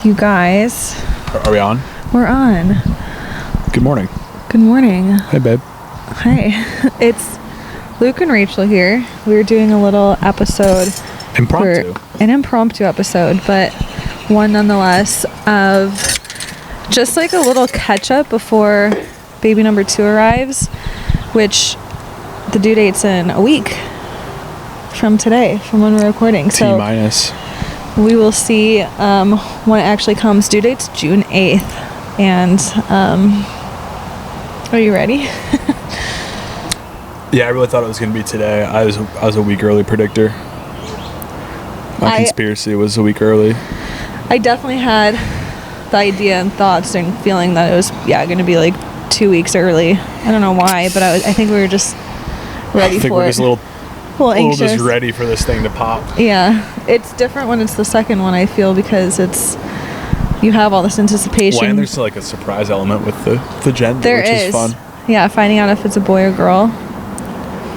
You guys. Are we on? We're on. Good morning. Good morning. Hey, babe. Hi. It's Luke and Rachel here. We're doing a little episode. Impromptu. An impromptu episode, but one nonetheless of just like a little catch up before baby number 2 arrives, which the due date's in a week from today, from when we're recording. T-minus. We will see when it actually comes. Due date's June 8th. And are you ready? Yeah, I really thought it was going to be today. I was a week early predictor. My conspiracy was a week early. I definitely had the idea and thoughts and feeling that it was going to be like 2 weeks early. I don't know why, but I think we were just ready for it. I think we're just a little anxious. just ready for this thing to pop. Yeah, it's different when it's the second one, I feel, because you have all this anticipation. Well, and there's like a surprise element with the gender, which is fun. Yeah, finding out if it's a boy or girl.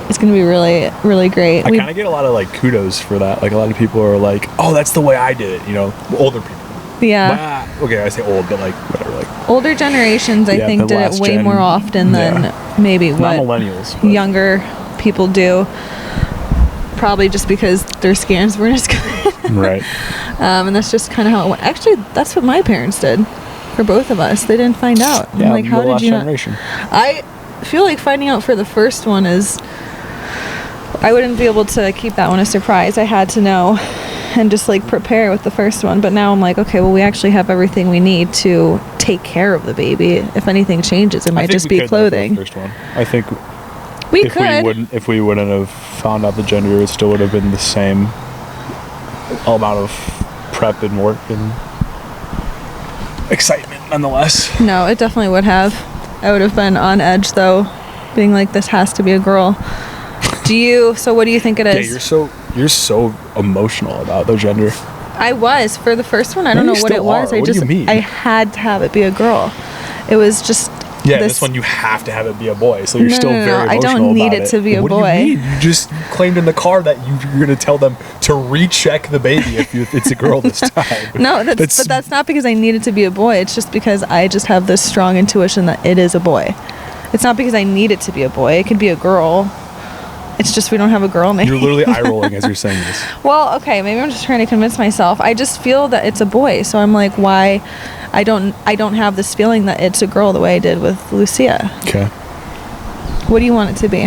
It's going to be really, really great. I kind of get a lot of like kudos for that. Like a lot of people are like, "Oh, that's the way I did it." You know, older people. Yeah. Okay, I say old, but like whatever. Like older generations, I think, did it way more often than maybe what millennials, younger people do. Probably just because their scans weren't as good. Right. And that's just kind of how it went. Actually, that's what my parents did for both of us. They didn't find out. Yeah, like, how did you generation. I feel like finding out for the first one is, I wouldn't be able to keep that one a surprise. I had to know and just like prepare with the first one. But now I'm like, okay, well, we actually have everything we need to take care of the baby. If anything changes, it might just be clothing. First one. I think if we wouldn't have found out the gender, it still would have been the same amount of prep and work and excitement nonetheless. No, it definitely would have. I would have been on edge though, being like, this has to be a girl. So what do you think it is? Yeah, you're so emotional about the gender. I was for the first one. I don't know what it was. What do you mean? I had to have it be a girl. It was just this one you have to have it be a boy, so you're still very emotional about it. I don't need it to be a boy. What do you mean? You just claimed in the car that you're going to tell them to recheck the baby if it's a girl this time. No, but that's not because I need it to be a boy. It's just because I just have this strong intuition that it is a boy. It's not because I need it to be a boy. It could be a girl. It's just we don't have a girl name. You're literally eye rolling as you're saying this. Well, okay, maybe I'm just trying to convince myself. I just feel that it's a boy, so I'm like, why? I don't have this feeling that it's a girl the way I did with Lucia. Okay. What do you want it to be?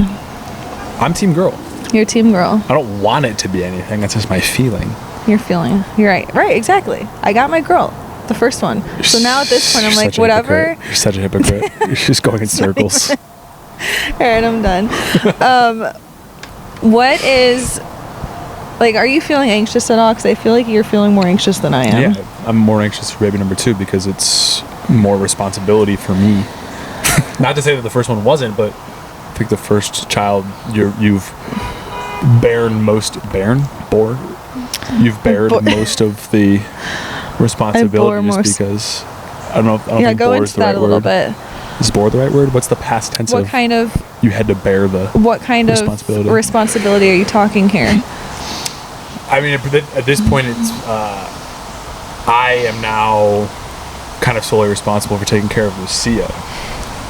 I'm team girl. You're team girl. I don't want it to be anything. That's just my feeling. Your feeling. You're right. Right, exactly. I got my girl. The first one. So now at this point, I'm like, whatever. You're such a hypocrite. You're just going in circles. All right, I'm done. What is, like, are you feeling anxious at all? Because I feel like you're feeling more anxious than I am. Yeah, I'm more anxious for baby number 2 because it's more responsibility for me. Not to say that the first one wasn't, but I think the first child you've bared most of the responsibility just because I don't think go bore into is the that right a little word. bit. Is bore the right word? What's the past tense What kind of you had to bear the what kind of responsibility are you talking here? I mean, at this point, it's I am now kind of solely responsible for taking care of Lucia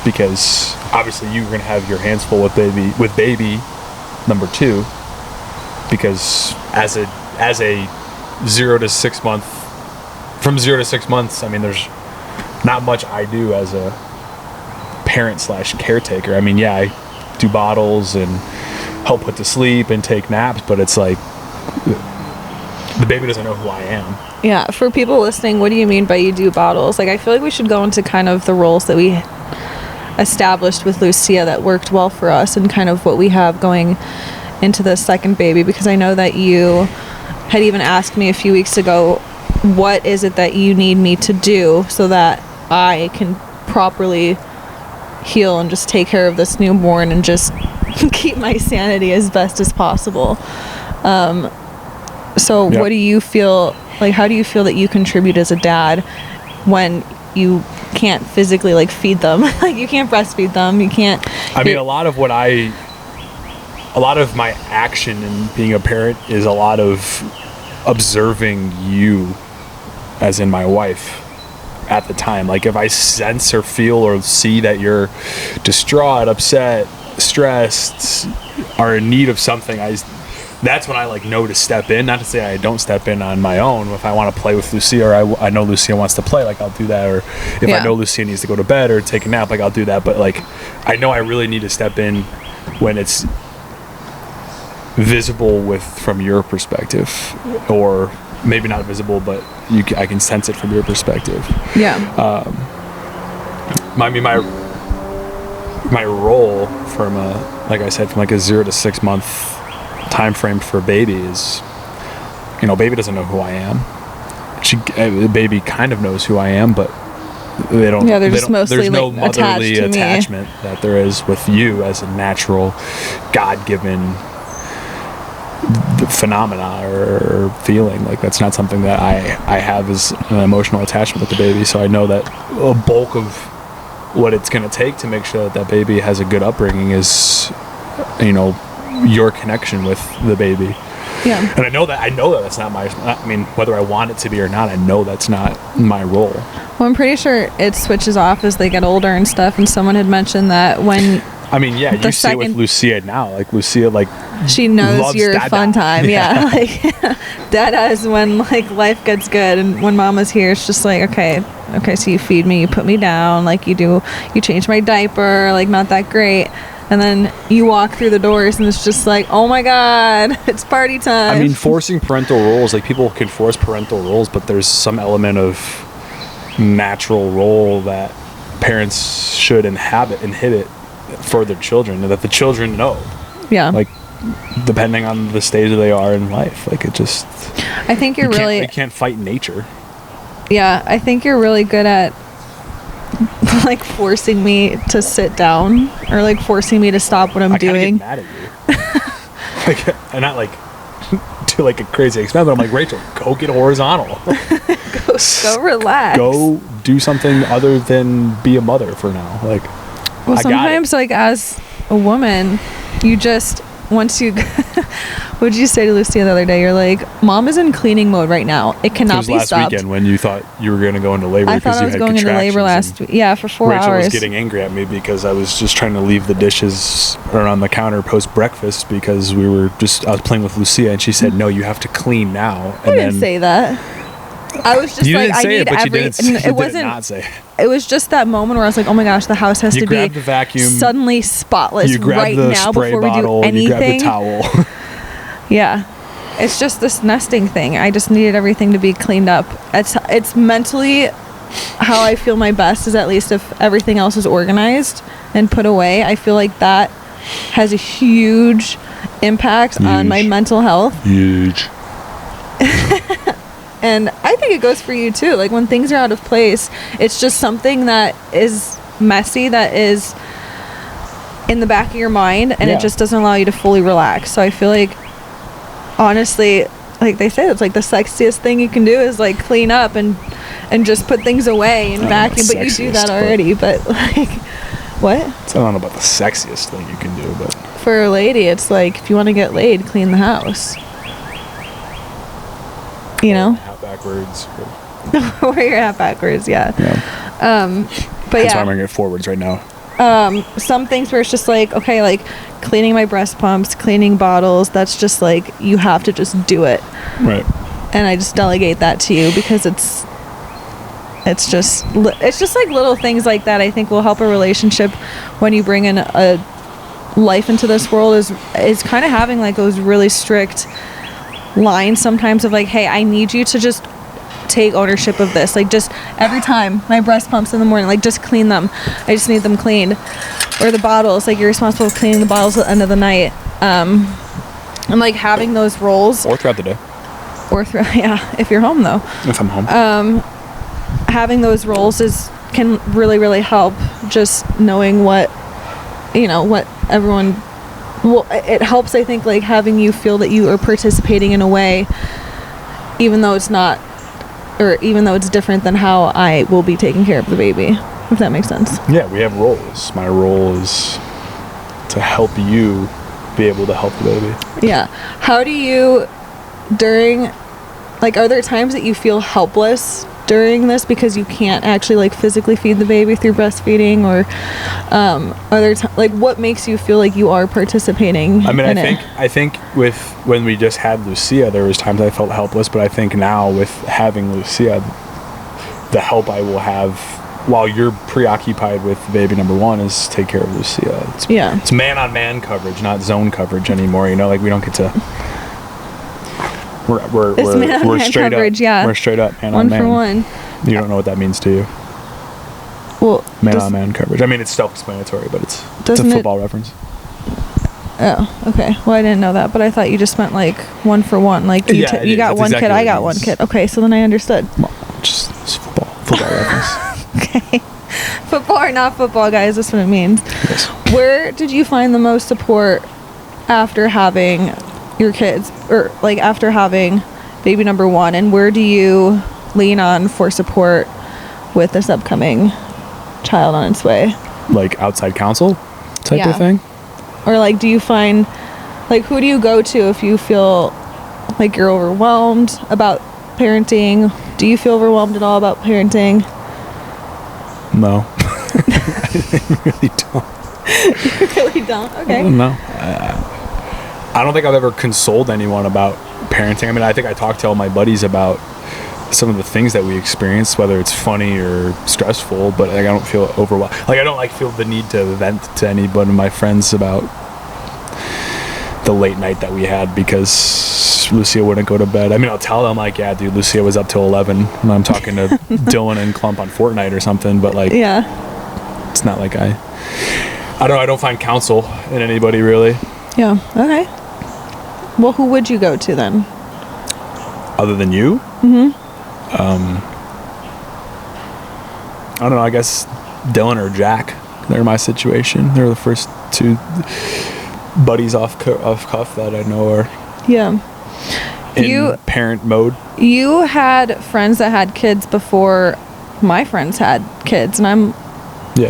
because obviously you're gonna have your hands full with baby number 2 because as a 0 to 6 month, from 0 to 6 months, I mean, there's not much I do as a parent/caretaker. I mean, I do bottles and help put to sleep and take naps, but it's like the baby doesn't know who I am. Yeah, for people listening, what do you mean by you do bottles? Like, I feel like we should go into kind of the roles that we established with Lucia that worked well for us and kind of what we have going into the second baby, because I know that you had even asked me a few weeks ago, what is it that you need me to do so that I can properly heal and just take care of this newborn and just keep my sanity as best as possible. What do you feel like? How do you feel that you contribute as a dad when you can't physically like feed them? Like, you can't breastfeed them, you can't. I mean, a lot of my action in being a parent is a lot of observing you as in my wife at the time. Like, if I sense or feel or see that you're distraught, upset, stressed, are in need of something, that's when I like know to step in. Not to say I don't step in on my own. If I want to play with Lucia, or I know Lucia wants to play, like I'll do that. Or if I know Lucia needs to go to bed or take a nap, like I'll do that. But like, I know I really need to step in when it's visible from your perspective, or maybe not visible, but I can sense it from your perspective. Yeah. I mean, my role from like I said, from like a 0 to 6 month time frame for a baby is, baby doesn't know who I am. The baby kind of knows who I am, but they don't. Yeah, there's no motherly attachment that there is with you as a natural, God-given phenomena or feeling. Like, that's not something that I have as an emotional attachment with the baby. So I know that a bulk of what it's going to take to make sure that baby has a good upbringing is, your connection with the baby. Yeah. And I know that that's not whether I want it to be or not, I know that's not my role. Well, I'm pretty sure it switches off as they get older and stuff. And someone had mentioned that when... you see it with Lucia now. Like, Lucia, like, she knows your Dada. fun time. Yeah. Like, Dada is when, like, life gets good. And when Mama's here, it's just like, okay, so you feed me, you put me down, like, you change my diaper, like, not that great. And then you walk through the doors and it's just like, oh my God, it's party time. I mean, forcing parental roles, like, people can force parental roles, but there's some element of natural role that parents should inhibit for their children, and that the children know. Yeah. Like, depending on the stage that they are in life. Like, it just... I think you can't fight nature. Yeah, I think you're really good at like forcing me to sit down, or like forcing me to stop what I'm doing. I get mad at you. Like, and not like to like a crazy extent, but I'm like, Rachel, go get horizontal. go relax. Go do something other than be a mother for now. Like, well, sometimes, like, as a woman, you just, once you what did you say to Lucia the other day? You're like, Mom is in cleaning mode right now. It cannot be stopped. Last weekend when you thought you were going to go into labor. I thought I was going into labor last week. Yeah, for 4 hours. Rachel was getting angry at me because I was just trying to leave the dishes around the counter post breakfast because I was playing with Lucia, and she said, no, you have to clean now. And I didn't say that. I was just like, I need it wasn't. It was just that moment where I was like, oh my gosh, the house has to be the vacuum, suddenly spotless right now before we do anything. You grab the towel. Yeah. It's just this nesting thing. I just needed everything to be cleaned up. It's mentally how I feel my best, is at least if everything else is organized and put away. I feel like that has a huge impact on my mental health. Huge. And I think it goes for you too. Like, when things are out of place, it's just something that is messy, that is in the back of your mind, and it just doesn't allow you to fully relax. So I feel like, honestly, like they say, it's like the sexiest thing you can do is like clean up and just put things away and vacuum. But you do that already. But like, what? I don't know about the sexiest thing you can do, but for a lady, it's like, if you want to get laid, clean the house. You know, hat backwards. Wear your hat backwards, yeah. But That's why I'm wearing it forwards right now. Some things where it's just like, okay, like cleaning my breast pumps, cleaning bottles, that's just like, you have to just do it. Right. And I just delegate that to you because it's just like little things like that I think will help a relationship when you bring in a life into this world, is kind of having like those really strict lines sometimes of like, hey, I need you to just take ownership of this. Like, just every time my breast pumps in the morning, like, just clean them. I just need them cleaned. Or the bottles, like, you're responsible for cleaning the bottles at the end of the night. And like having those roles, or throughout the day, if you're home though. If I'm home. Having those roles can really, really help, just knowing what everyone. Well, it helps, I think, like having you feel that you are participating in a way, even though it's not, or even though it's different than how I will be taking care of the baby, if that makes sense. Yeah, we have roles. My role is to help you be able to help the baby. Yeah. How do you, during like, are there times that you feel helpless during this because you can't actually like physically feed the baby through breastfeeding, or are there like, what makes you feel like you are participating? I mean, in I think with when we just had Lucia, there was times I felt helpless, but I think now with having Lucia, the help I will have while you're preoccupied with baby number one is take care of Lucia. It's man-on-man coverage, not zone coverage anymore. You know, like we don't get to. We're straight coverage, up. We're straight up man on man. 1 for 1. You don't know what that means to you. Well, man on man coverage. I mean, it's self-explanatory, but it's a football reference. Oh, okay. Well, I didn't know that, but I thought you just meant like 1 for 1. Like you got that's one exactly kid, I got one kid. Okay, so then I understood. Well, just it's football reference. Okay. Football or not football, guys, that's what it means. Yes. Where did you find the most support after having your kids, or like after having baby number one, and where do you lean on for support with this upcoming child on its way? Like outside counsel type of thing? Or like, do you find, like, who do you go to if you feel like you're overwhelmed about parenting? Do you feel overwhelmed at all about parenting? No. I really don't. You really don't? Okay. No. I don't think I've ever consoled anyone about parenting. I mean, I think I talked to all my buddies about some of the things that we experience, whether it's funny or stressful, but like I don't feel overwhelmed. Like I don't like feel the need to vent to anybody of my friends about the late night that we had because Lucia wouldn't go to bed. I mean, I'll tell them like, yeah, dude, Lucia was up till 11 when I'm talking to Dylan and Clump on Fortnite or something, but like, it's not like I don't find counsel in anybody really. Yeah. Okay. Well, who would you go to then? Other than you? Mm-hmm. I don't know, I guess Dylan or Jack. They're my situation. They're the first two buddies off cuff that I know are in parent mode. You had friends that had kids before my friends had kids, and I'm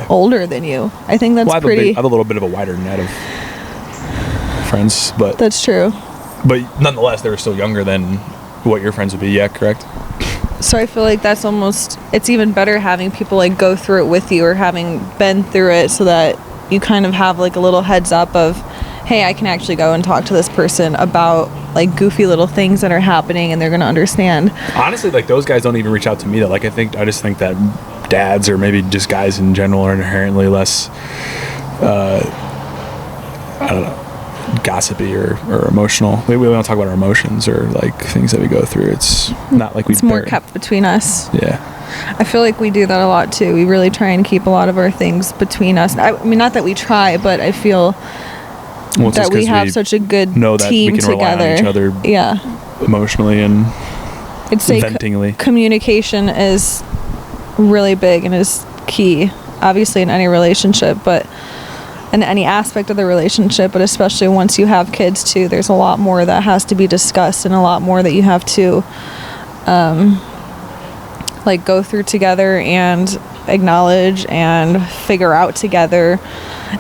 older than you. I think that's pretty... I have a little bit of a wider net of friends, but... That's true. But nonetheless, they were still younger than what your friends would be. Yeah, correct? So I feel like that's almost... It's even better having people, like, go through it with you or having been through it so that you kind of have, like, a little heads up of, hey, I can actually go and talk to this person about, like, goofy little things that are happening and they're going to understand. Honestly, like, those guys don't even reach out to me, though. Like, I just think that dads or maybe just guys in general are inherently less, I don't know, gossipy or emotional. We don't talk about our emotions or like things that we go through. It's not like it's more kept between us. Yeah, I feel like we do that a lot too. We really try and keep a lot of our things between us. I mean, not that we try, but I feel that we have such a good team we can together. Rely on each other, emotionally and ventingly. Communication is really big and is key, obviously, in any relationship, but in any aspect of the relationship, but especially once you have kids too, there's a lot more that has to be discussed and a lot more that you have to like go through together and acknowledge and figure out together.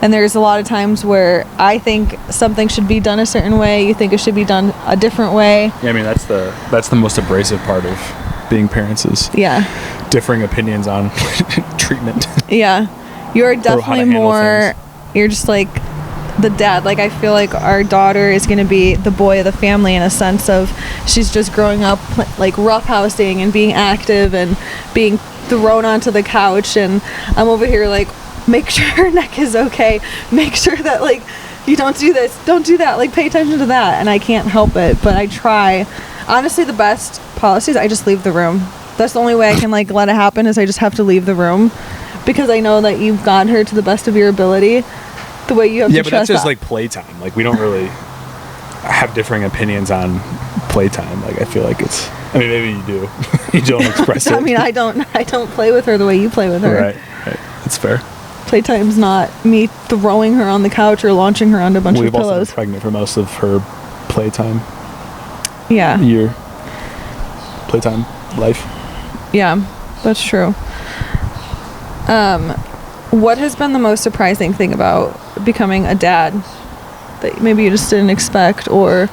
And there's a lot of times where I think something should be done a certain way, you think it should be done a different way. Yeah, I mean that's the most abrasive part of being parents is differing opinions on treatment. Yeah, you're definitely more. You're just like the dad. Like I feel like our daughter is going to be the boy of the family in a sense of she's just growing up like roughhousing and being active and being thrown onto the couch, and I'm over here like, make sure her neck is okay, make sure that like you don't do this, don't do that, like pay attention to that. And I can't help it, but I try. Honestly, the best policy is I just leave the room. That's the only way I can like let it happen, is I just have to leave the room, because I know that you've got her to the best of your ability. The way you have to trust. Yeah, but that's just like playtime. Like we don't really have differing opinions on playtime. Like I feel like it's. I mean, maybe you do. You don't express it. I mean, I don't play with her the way you play with her. Right. That's fair. Playtime's not me throwing her on the couch or launching her onto a bunch of pillows. We've also been pregnant for most of her playtime. Yeah. Year. Playtime life. Yeah, that's true. What has been the most surprising thing about becoming a dad that maybe you just didn't expect, or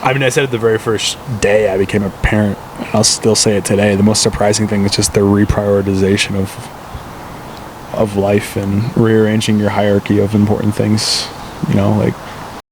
I mean, I said it the very first day I became a parent. I'll still say it today. The most surprising thing is just the reprioritization of life and rearranging your hierarchy of important things. You know, like